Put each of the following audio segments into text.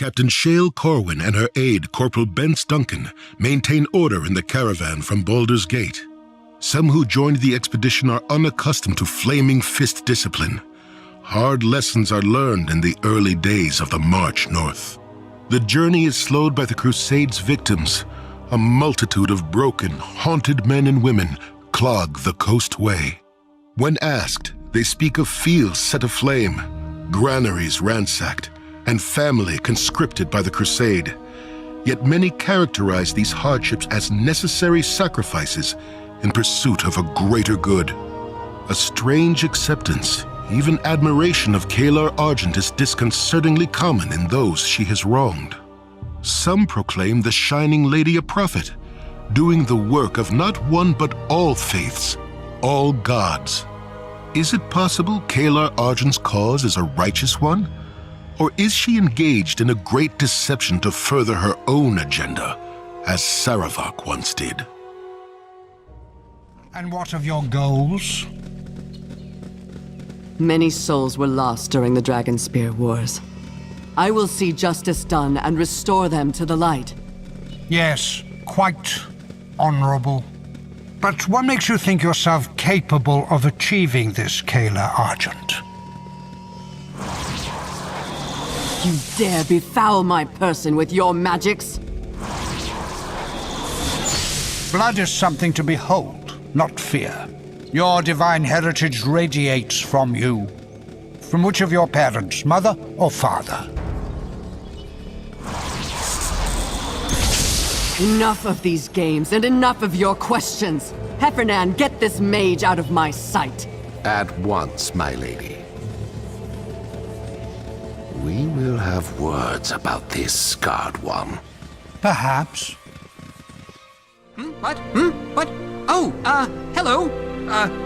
Captain Shale Corwin and her aide, Corporal Bence Duncan, maintain order in the caravan from Baldur's Gate. Some who joined the expedition are unaccustomed to flaming fist discipline. Hard lessons are learned in the early days of the march north. The journey is slowed by the Crusade's victims. A multitude of broken, haunted men and women clog the coast way. When asked, they speak of fields set aflame, granaries ransacked, and family conscripted by the Crusade. Yet many characterize these hardships as necessary sacrifices in pursuit of a greater good. A strange acceptance, even admiration of Kalar Argent is disconcertingly common in those she has wronged. Some proclaim the Shining Lady a prophet, doing the work of not one but all faiths, all gods. Is it possible Kalar Argent's cause is a righteous one? Or is she engaged in a great deception to further her own agenda, as Saravak once did? And what of your goals? Many souls were lost during the Dragonspear Wars. I will see justice done and restore them to the light. Yes, quite honorable. But what makes you think yourself capable of achieving this, Kalar Argent? You dare befoul my person with your magics? Blood is something to behold, not fear. Your divine heritage radiates from you. From which of your parents, mother or father? Enough of these games and enough of your questions. Heffernan, get this mage out of my sight. At once, my lady. We will have words about this scarred one. Perhaps. What? What? Oh, hello.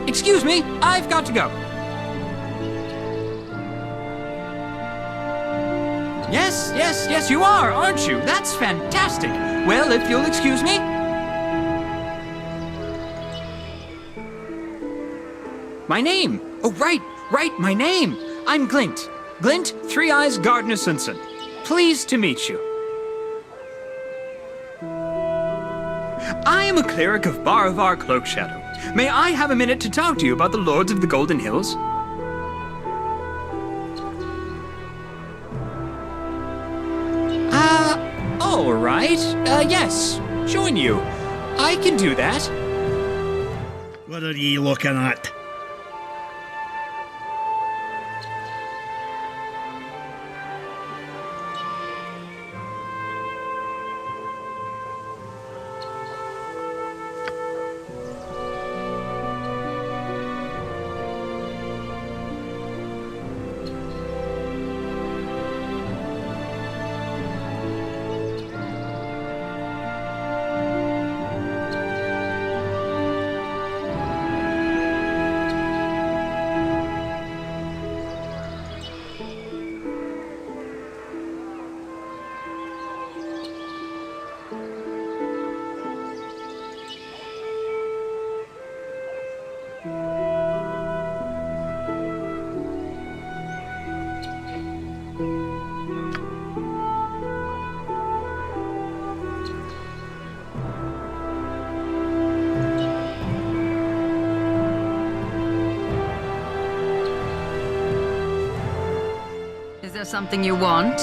Excuse me, I've got to go. Yes, you are, aren't you? That's fantastic. Well, if you'll excuse me. My name. Oh, right, my name. I'm Glint. Glint, Three Eyes Gardner-Simpson. Pleased to meet you. I am a cleric of Baravar Cloakshadow. May I have a minute to talk to you about the Lords of the Golden Hills? All right. Yes. Join you. I can do that. What are ye looking at? Is there something you want?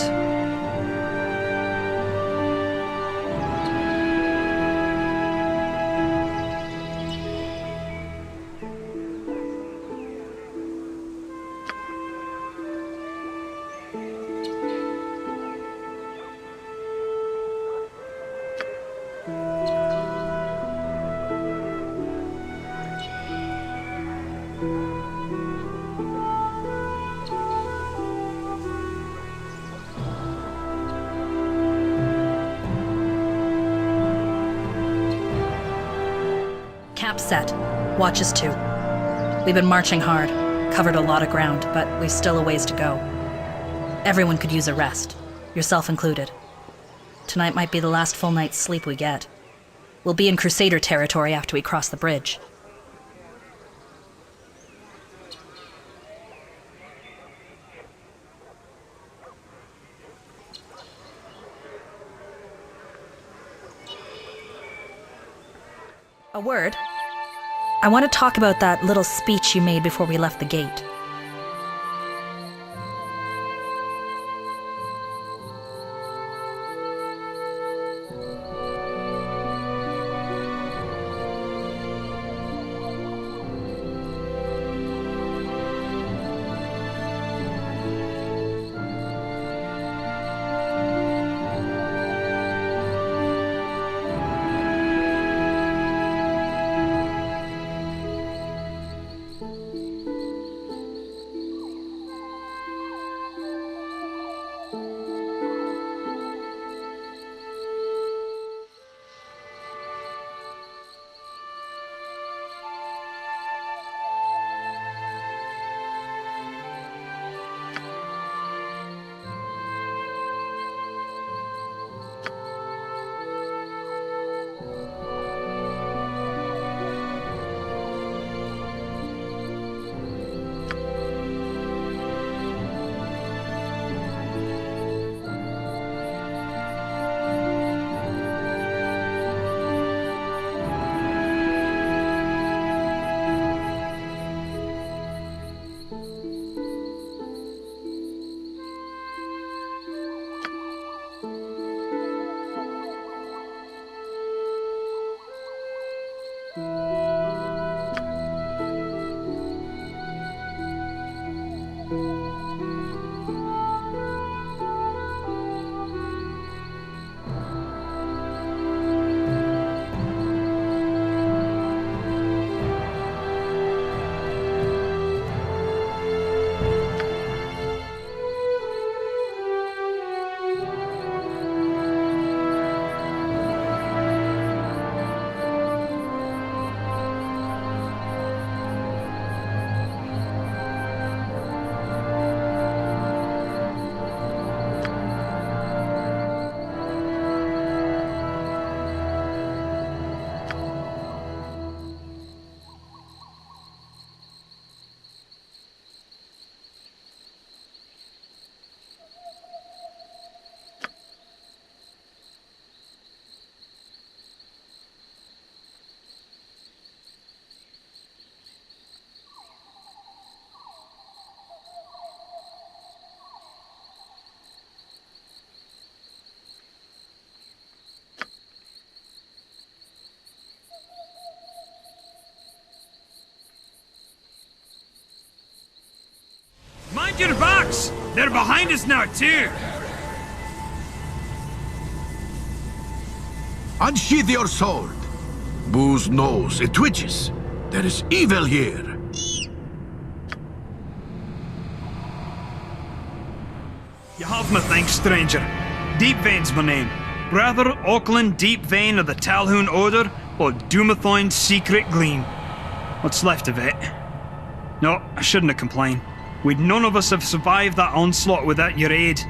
Camp set. Watches too. We've been marching hard, covered a lot of ground, but we've still a ways to go. Everyone could use a rest, yourself included. Tonight might be the last full night's sleep we get. We'll be in Crusader territory after we cross the bridge. A word? I want to talk about that little speech you made before we left the gate. Mind your backs! They're behind us now, too! Unsheath your sword. Boo's knows. It twitches. There is evil here. You have my thanks, stranger. Deepvane's my name. Brother Auckland Deepvane of the Talhoun Order, or Doomathorn's Secret Gleam. What's left of it? No, I shouldn't have complained. We'd none of us have survived that onslaught without your aid.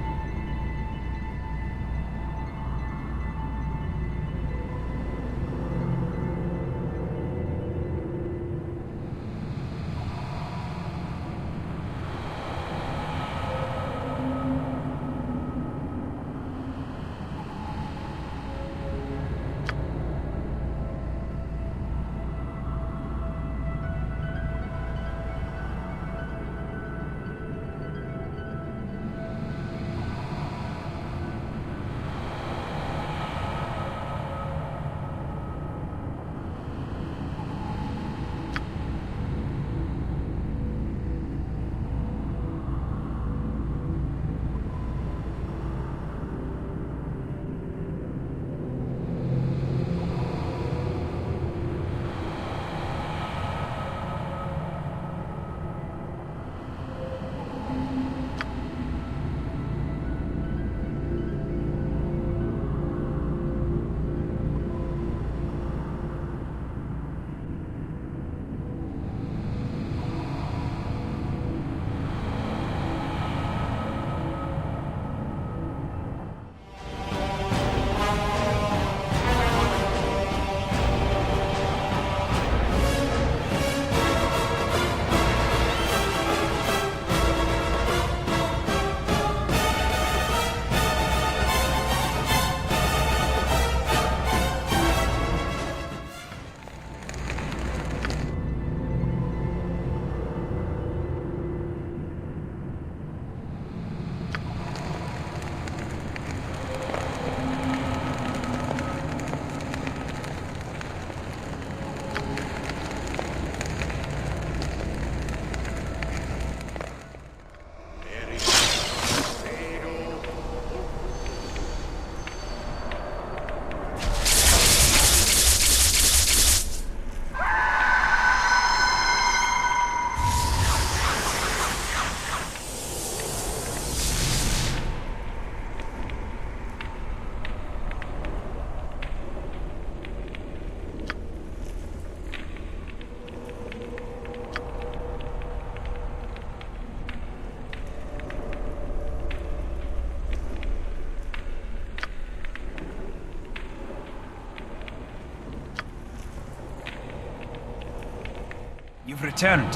You've returned.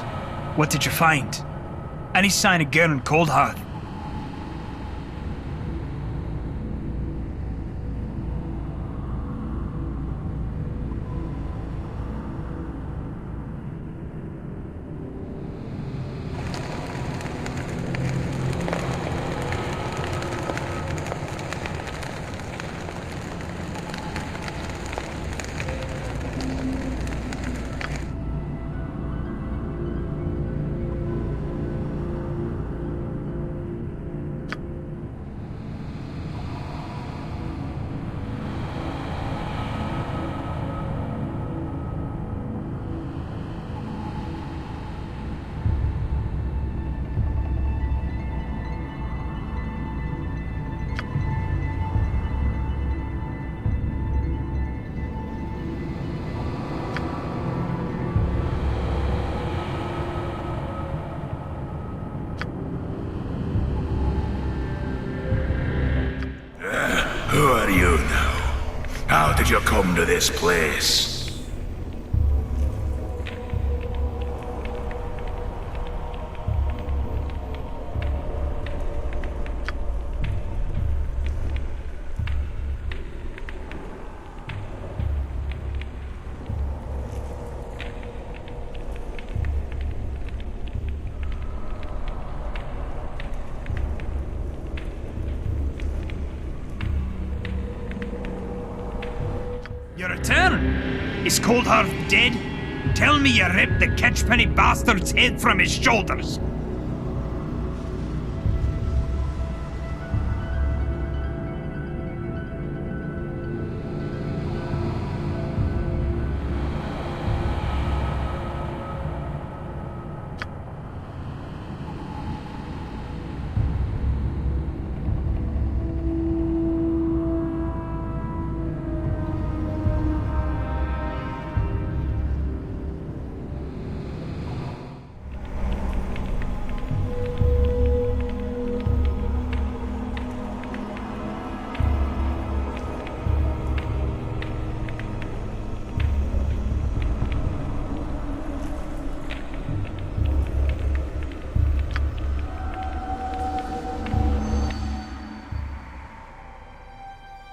What did you find? Any sign of Garen Coldhearth? Who are you now? How did you come to this place? You return? Is Coldhearth dead? Tell me you ripped the catchpenny bastard's head from his shoulders.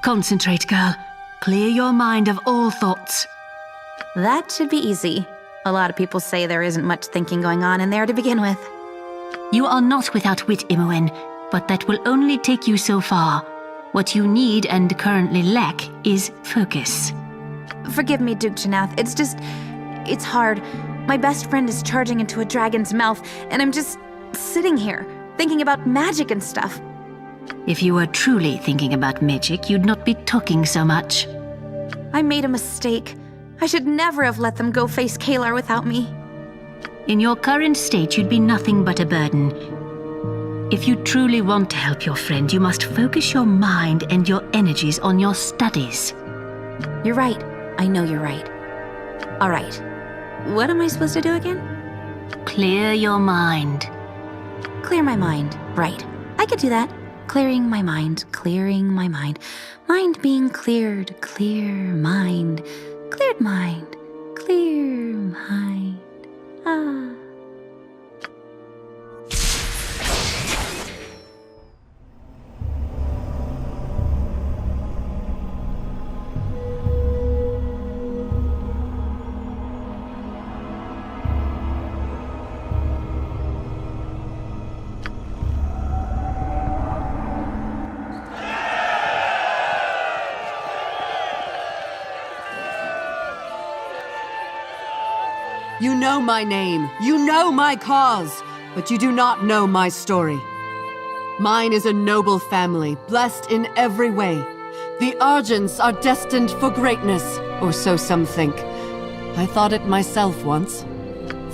Concentrate, girl. Clear your mind of all thoughts. That should be easy. A lot of people say there isn't much thinking going on in there to begin with. You are not without wit, Imoen, but that will only take you so far. What you need and currently lack is focus. Forgive me, Duke Janath. It's hard. My best friend is charging into a dragon's mouth, and I'm just sitting here, thinking about magic and stuff. If you were truly thinking about magic, you'd not be talking so much. I made a mistake. I should never have let them go face Kalar without me. In your current state, you'd be nothing but a burden. If you truly want to help your friend, you must focus your mind and your energies on your studies. You're right. I know you're right. All right. What am I supposed to do again? Clear your mind. Clear my mind. Right. I could do that. Clearing my mind. Clearing my mind. Mind being cleared. Clear mind. Cleared mind. Clear mind. Ah. You know my name, you know my cause, but you do not know my story. Mine is a noble family, blessed in every way. The Argents are destined for greatness, or so some think. I thought it myself once.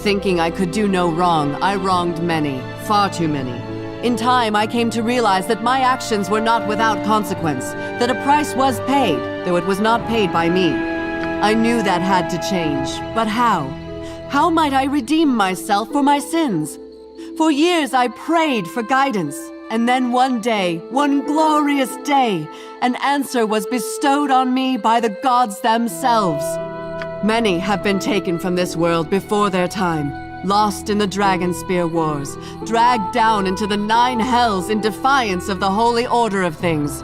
Thinking I could do no wrong, I wronged many, far too many. In time, I came to realize that my actions were not without consequence, that a price was paid, though it was not paid by me. I knew that had to change, but how? How might I redeem myself for my sins? For years I prayed for guidance, and then one day, one glorious day, an answer was bestowed on me by the gods themselves. Many have been taken from this world before their time, lost in the Dragonspear Wars, dragged down into the 9 hells in defiance of the holy order of things.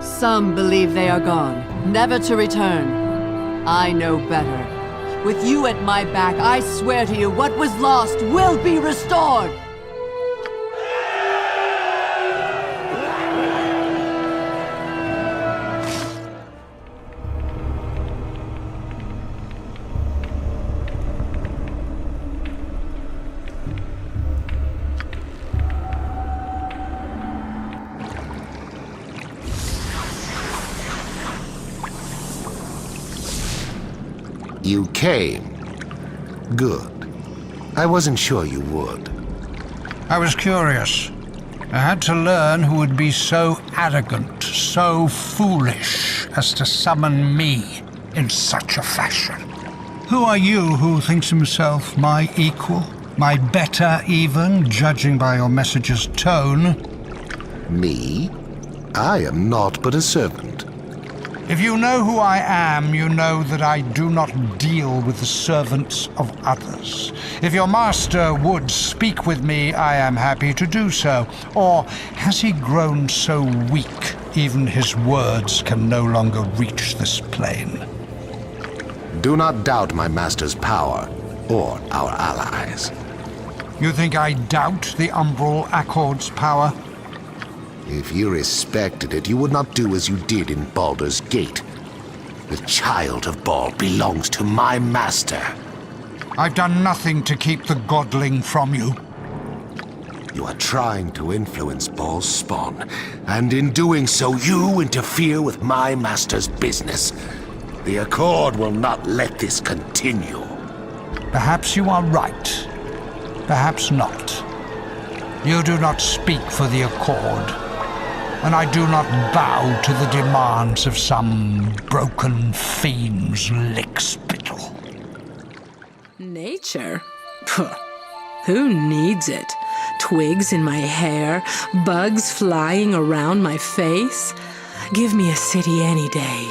Some believe they are gone, never to return. I know better. With you at my back, I swear to you, what was lost will be restored! You came. Good. I wasn't sure you would. I was curious. I had to learn who would be so arrogant, so foolish, as to summon me in such a fashion. Who are you who thinks himself my equal? My better, even, judging by your message's tone? Me? I am naught but a servant. If you know who I am, you know that I do not deal with the servants of others. If your master would speak with me, I am happy to do so. Or has he grown so weak, even his words can no longer reach this plane? Do not doubt my master's power, or our allies. You think I doubt the Umbral Accord's power? If you respected it, you would not do as you did in Baldur's Gate. The child of Bald belongs to my master. I've done nothing to keep the godling from you. You are trying to influence Bald's spawn, and in doing so, you interfere with my master's business. The Accord will not let this continue. Perhaps you are right. Perhaps not. You do not speak for the Accord. And I do not bow to the demands of some broken fiend's lickspittle. Nature? Puh. Who needs it? Twigs in my hair, bugs flying around my face. Give me a city any day.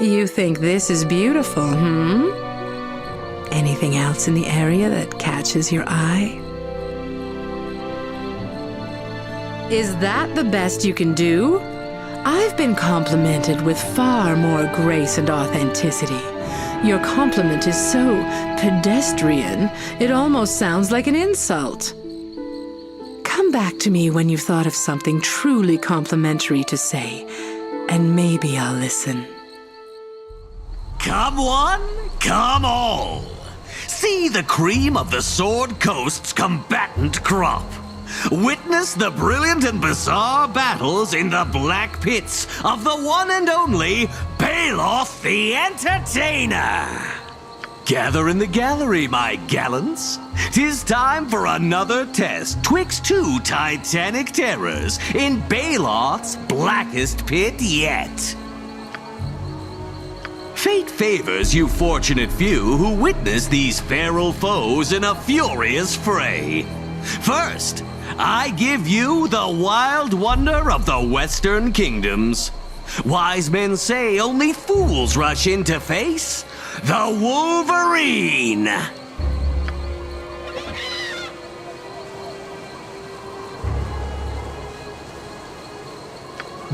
You think this is beautiful, Anything else in the area that catches your eye? Is that the best you can do? I've been complimented with far more grace and authenticity. Your compliment is so pedestrian, it almost sounds like an insult. Come back to me when you've thought of something truly complimentary to say, and maybe I'll listen. Come one, come all. See the cream of the Sword Coast's combatant crop. Witness the brilliant and bizarre battles in the black pits of the one and only Baldur the Entertainer. Gather in the gallery, my gallants. 'Tis time for another test twixt 2 titanic terrors in Balor's blackest pit yet. Fate favors you fortunate few who witness these feral foes in a furious fray. First, I give you the wild wonder of the Western Kingdoms. Wise men say only fools rush in to face the Wolverine.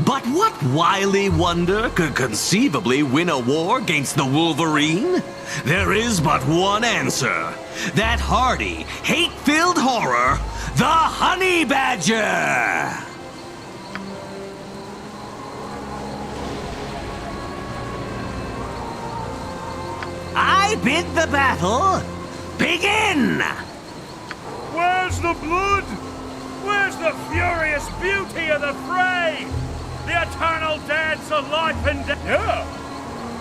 But what wily wonder could conceivably win a war against the Wolverine? There is but one answer. That hardy, hate-filled horror, the Honey Badger! I bid the battle begin! Where's the blood? Where's the furious beauty of the fray? The eternal dance of life and death? Yeah.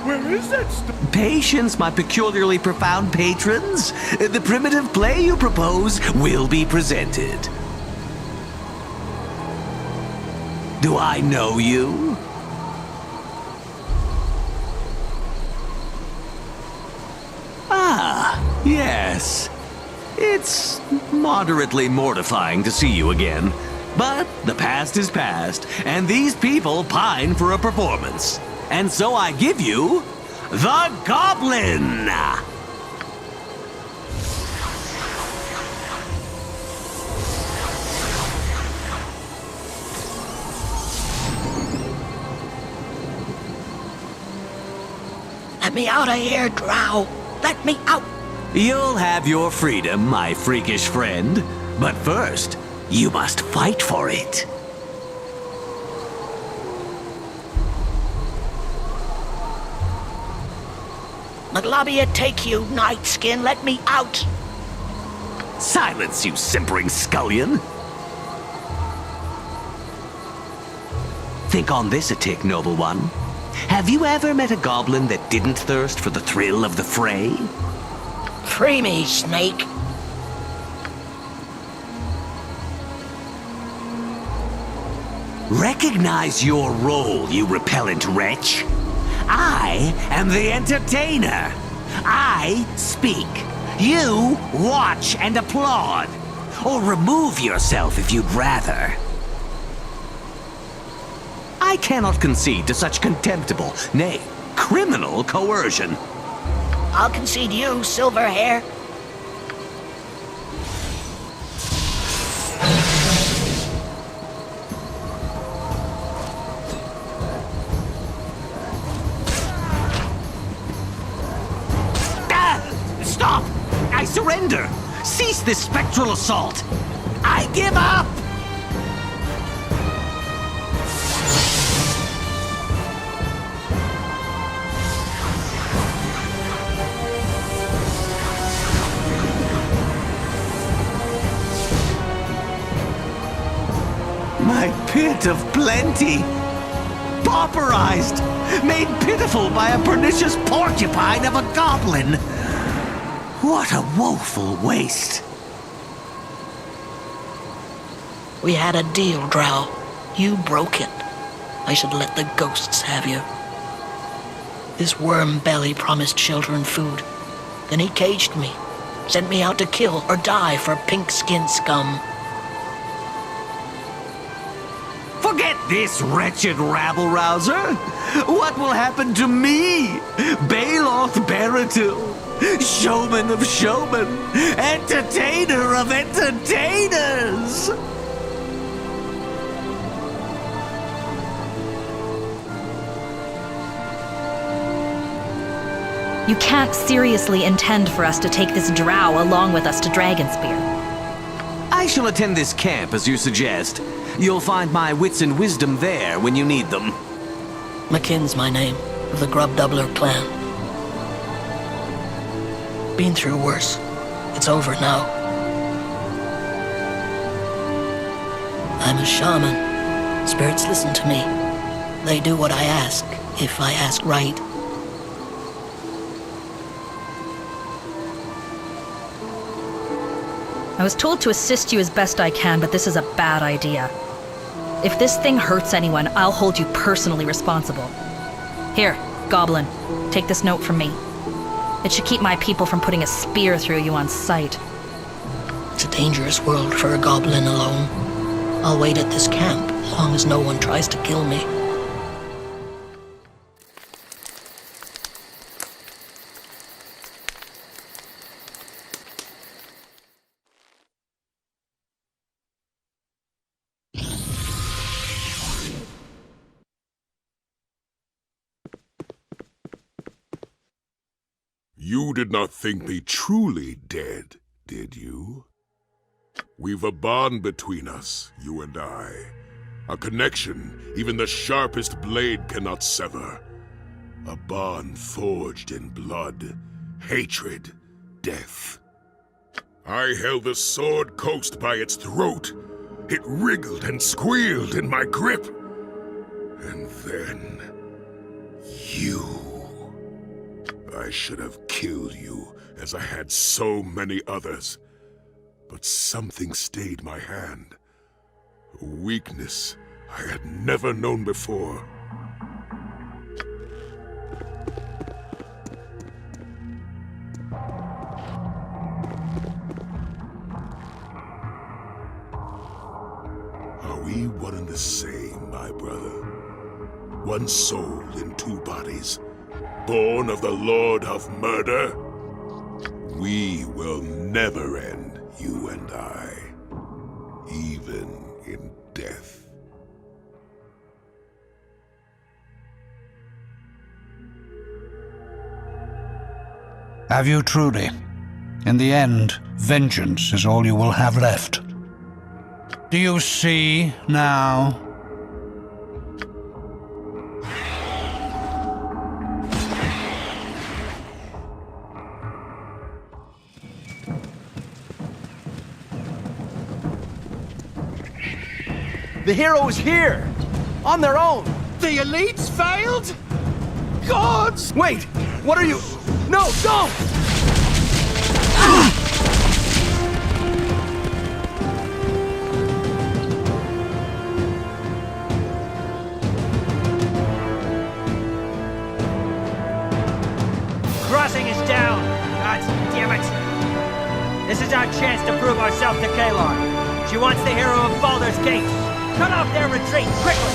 Where is it? Patience, my peculiarly profound patrons. The primitive play you propose will be presented. Do I know you? Ah, yes. It's moderately mortifying to see you again. But the past is past, and these people pine for a performance. And so I give you the Goblin! Let me out of here, Drow. Let me out. You'll have your freedom, my freakish friend. But first, you must fight for it. Maglabia, take you, Nightskin. Let me out. Silence, you simpering scullion. Think on this a tick, noble one. Have you ever met a goblin that didn't thirst for the thrill of the fray? Free me, Snake. Recognize your role, you repellent wretch. I am the entertainer. I speak. You watch and applaud. Or remove yourself if you'd rather. I cannot concede to such contemptible, nay, criminal coercion. I'll concede you, Silverhair. Stop! I surrender! Cease this spectral assault! I give up! My pit of plenty! Pauperized! Made pitiful by a pernicious porcupine of a goblin! What a woeful waste! We had a deal, Drow. You broke it. I should let the ghosts have you. This worm belly promised shelter and food. Then he caged me. Sent me out to kill or die for pink-skinned scum. Forget this wretched rabble-rouser! What will happen to me? Baloth Baratil, showman of showmen, entertainer of entertainers! You can't seriously intend for us to take this drow along with us to Dragonspear. I shall attend this camp as you suggest. You'll find my wits and wisdom there when you need them. McKinn's my name, of the Grub Doubler clan. Been through worse. It's over now. I'm a shaman. Spirits listen to me. They do what I ask, if I ask right. I was told to assist you as best I can, but this is a bad idea. If this thing hurts anyone, I'll hold you personally responsible. Here, Goblin, take this note from me. It should keep my people from putting a spear through you on sight. It's a dangerous world for a goblin alone. I'll wait at this camp, as long as no one tries to kill me. You did not think me truly dead, did you? We've a bond between us, you and I. A connection even the sharpest blade cannot sever. A bond forged in blood, hatred, death. I held the Sword Coast by its throat. It wriggled and squealed in my grip. And then... you... I should have killed you, as I had so many others. But something stayed my hand. A weakness I had never known before. Are we one and the same, my brother? one soul in two bodies, born of the Lord of Murder. We will never end, you and I, even in death. Have you truly? In the end, vengeance is all you will have left. Do you see now? The hero is here! On their own! The elites failed? Gods! Wait! What are you... No, don't! Crossing is down! God damn it! This is our chance to prove ourselves to Kalar. She wants the hero of Baldur's Gate. Cut off their retreat, quickly!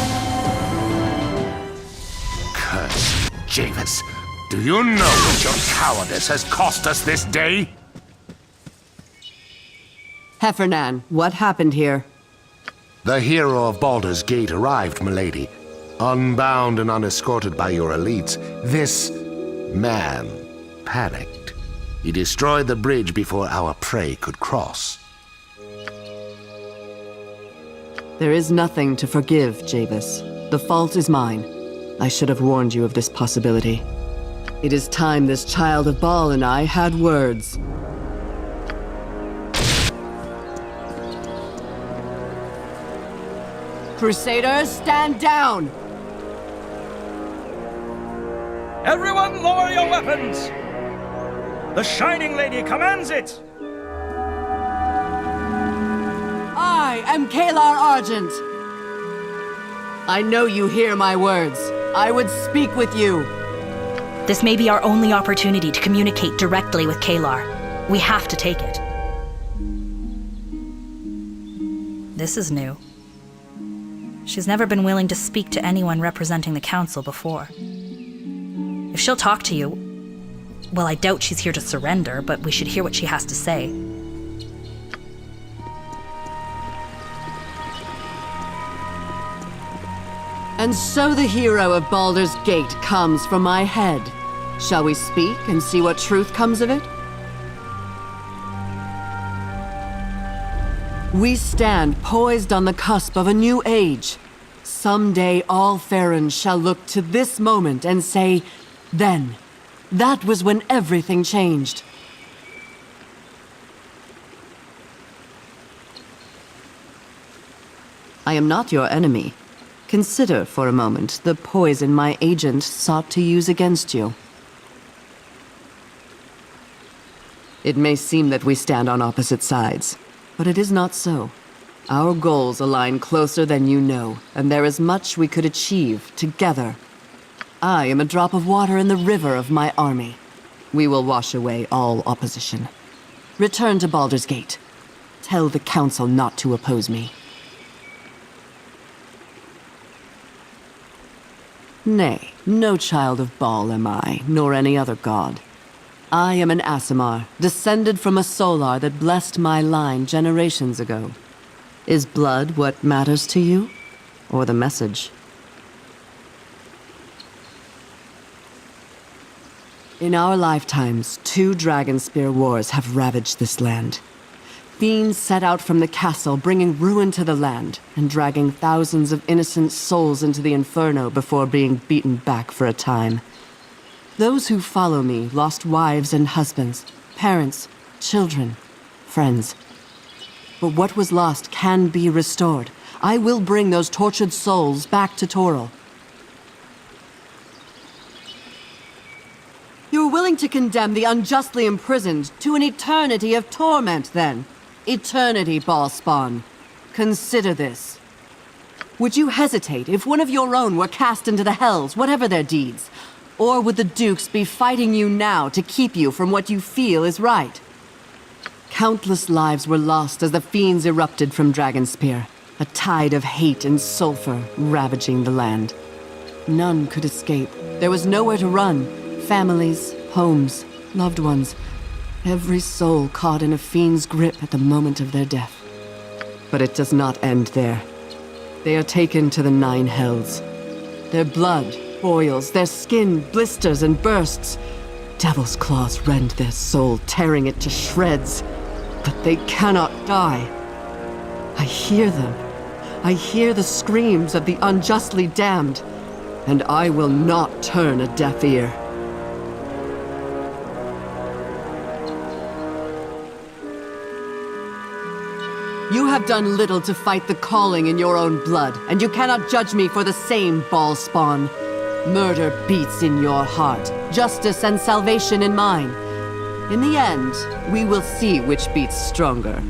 Curse, Javis. Do you know what your cowardice has cost us this day? Heffernan, what happened here? The hero of Baldur's Gate arrived, milady. Unbound and unescorted by your elites, this man panicked. He destroyed the bridge before our prey could cross. There is nothing to forgive, Javis. The fault is mine. I should have warned you of this possibility. It is time this child of Baal and I had words. Crusaders, stand down! Everyone lower your weapons! The Shining Lady commands it! I am Kalar Argent. I know you hear my words. I would speak with you. This may be our only opportunity to communicate directly with Kalar. We have to take it. This is new. She's never been willing to speak to anyone representing the council before. If she'll talk to you, well, I doubt she's here to surrender, but we should hear what she has to say. And so the hero of Baldur's Gate comes from my head. Shall we speak and see what truth comes of it? We stand poised on the cusp of a new age. Someday all Farron shall look to this moment and say, then, that was when everything changed. I am not your enemy. Consider for a moment the poison my agent sought to use against you. It may seem that we stand on opposite sides, but it is not so. Our goals align closer than you know, and there is much we could achieve together. I am a drop of water in the river of my army. We will wash away all opposition. Return to Baldur's Gate. Tell the council not to oppose me. Nay, no child of Baal am I, nor any other god. I am an Aasimar, descended from a Solar that blessed my line generations ago. Is blood what matters to you, or the message? In our lifetimes, 2 Dragonspear wars have ravaged this land. Fiends set out from the castle, bringing ruin to the land, and dragging thousands of innocent souls into the inferno before being beaten back for a time. Those who follow me lost wives and husbands, parents, children, friends. But what was lost can be restored. I will bring those tortured souls back to Toril. You're willing to condemn the unjustly imprisoned to an eternity of torment, then? Eternity, Ballspawn. Consider this. Would you hesitate if one of your own were cast into the hells, whatever their deeds? Or would the Dukes be fighting you now to keep you from what you feel is right? Countless lives were lost as the fiends erupted from Dragonspear, a tide of hate and sulfur ravaging the land. None could escape. There was nowhere to run. Families, homes, loved ones. Every soul caught in a fiend's grip at the moment of their death. But it does not end there. They are taken to the 9 hells. Their blood boils, their skin blisters and bursts. Devil's claws rend their soul, tearing it to shreds. But they cannot die. I hear them. I hear the screams of the unjustly damned. And I will not turn a deaf ear. You have done little to fight the calling in your own blood, and you cannot judge me for the same, ball spawn. Murder beats in your heart, justice and salvation in mine. In the end, we will see which beats stronger.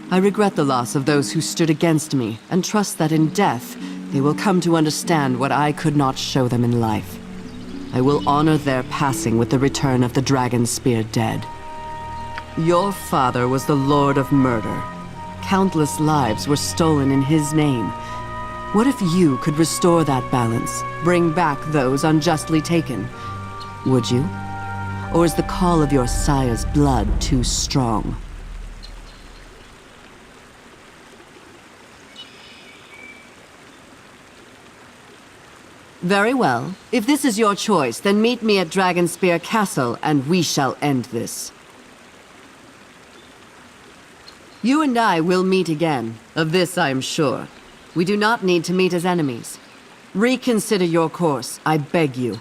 I regret the loss of those who stood against me, and trust that in death, they will come to understand what I could not show them in life. I will honor their passing with the return of the Dragonspear dead. Your father was the Lord of Murder. Countless lives were stolen in his name. What if you could restore that balance, bring back those unjustly taken? Would you? Or is the call of your sire's blood too strong? Very well. If this is your choice, then meet me at Dragonspear Castle, and we shall end this. You and I will meet again. Of this I am sure. We do not need to meet as enemies. Reconsider your course, I beg you.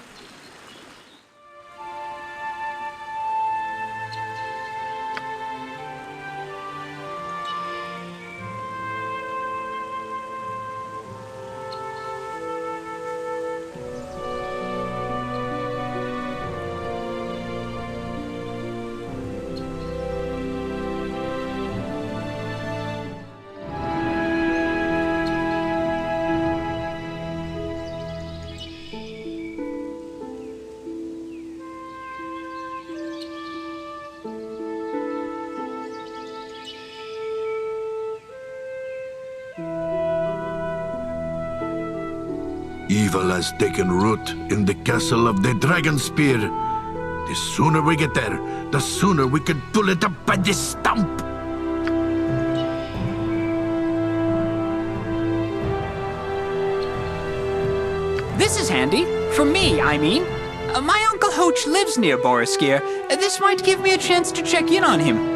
Evil has taken root in the castle of the Dragonspear. The sooner we get there, the sooner we can pull it up by the stump. This is handy. For me, I mean. My Uncle Hoach lives near Boriskir. This might give me a chance to check in on him.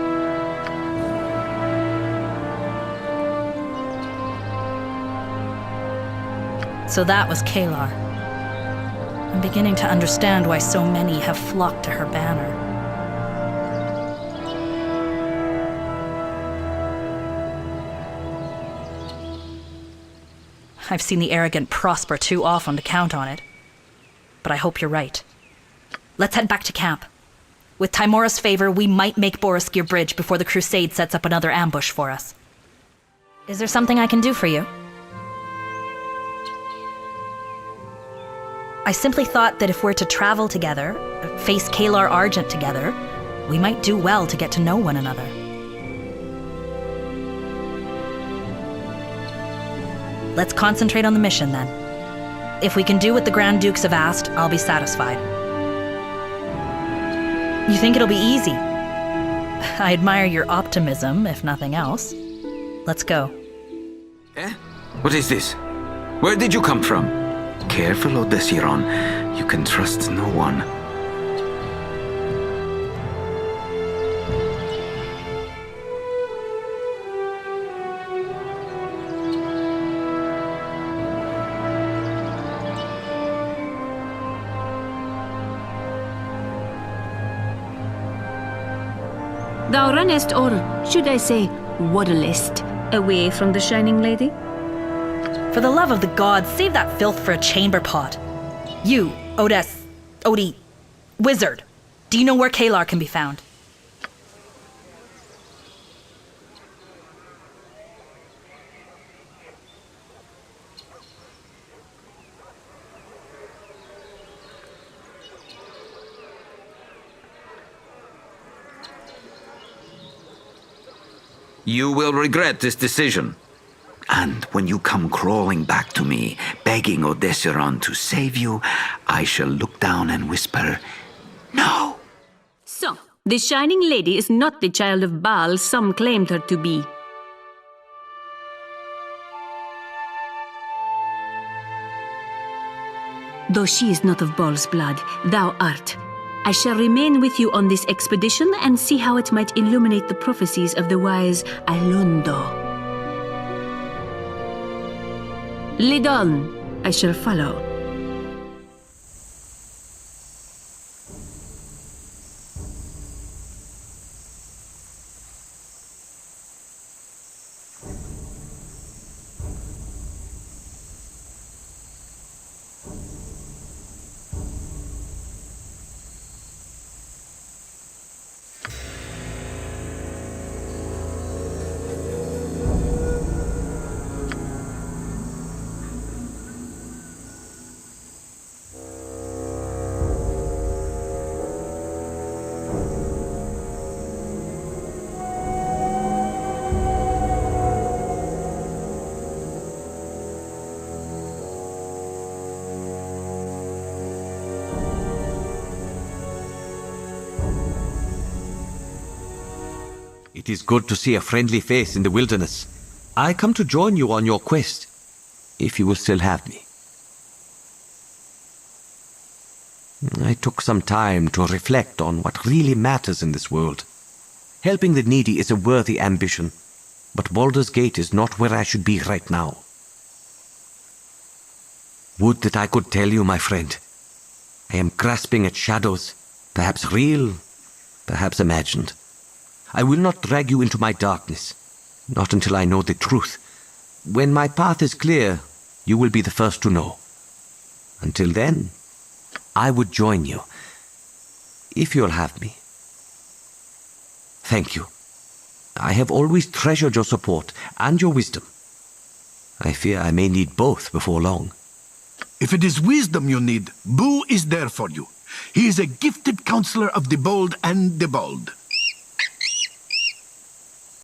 So that was Kalar. I'm beginning to understand why so many have flocked to her banner. I've seen the arrogant prosper too often to count on it. But I hope you're right. Let's head back to camp. With Timora's favor, we might make Boriskir Bridge before the Crusade sets up another ambush for us. Is there something I can do for you? I simply thought that if we're to travel together, face Kalar Argent together, we might do well to get to know one another. Let's concentrate on the mission, then. If we can do what the Grand Dukes have asked, I'll be satisfied. You think it'll be easy? I admire your optimism, if nothing else. Let's go. Eh? What is this? Where did you come from? Careful, Odessiron. You can trust no one. Thou runnest, or should I say, waddlest, away from the Shining Lady? For the love of the gods, save that filth for a chamber pot. You, Odie, wizard, do you know where Kalar can be found? You will regret this decision. And when you come crawling back to me, begging Odessiron to save you, I shall look down and whisper, "No." So, the Shining Lady is not the child of Baal some claimed her to be. Though she is not of Baal's blood, thou art. I shall remain with you on this expedition and see how it might illuminate the prophecies of the wise Alondo. Lead on. I shall follow. It is good to see a friendly face in the wilderness. I come to join you on your quest, if you will still have me. I took some time to reflect on what really matters in this world. Helping the needy is a worthy ambition, but Baldur's Gate is not where I should be right now. Would that I could tell you, my friend. I am grasping at shadows, perhaps real, perhaps imagined. I will not drag you into my darkness, not until I know the truth. When my path is clear, you will be the first to know. Until then, I would join you, if you'll have me. Thank you. I have always treasured your support and your wisdom. I fear I may need both before long. If it is wisdom you need, Boo is there for you. He is a gifted counselor of the bold and the bold.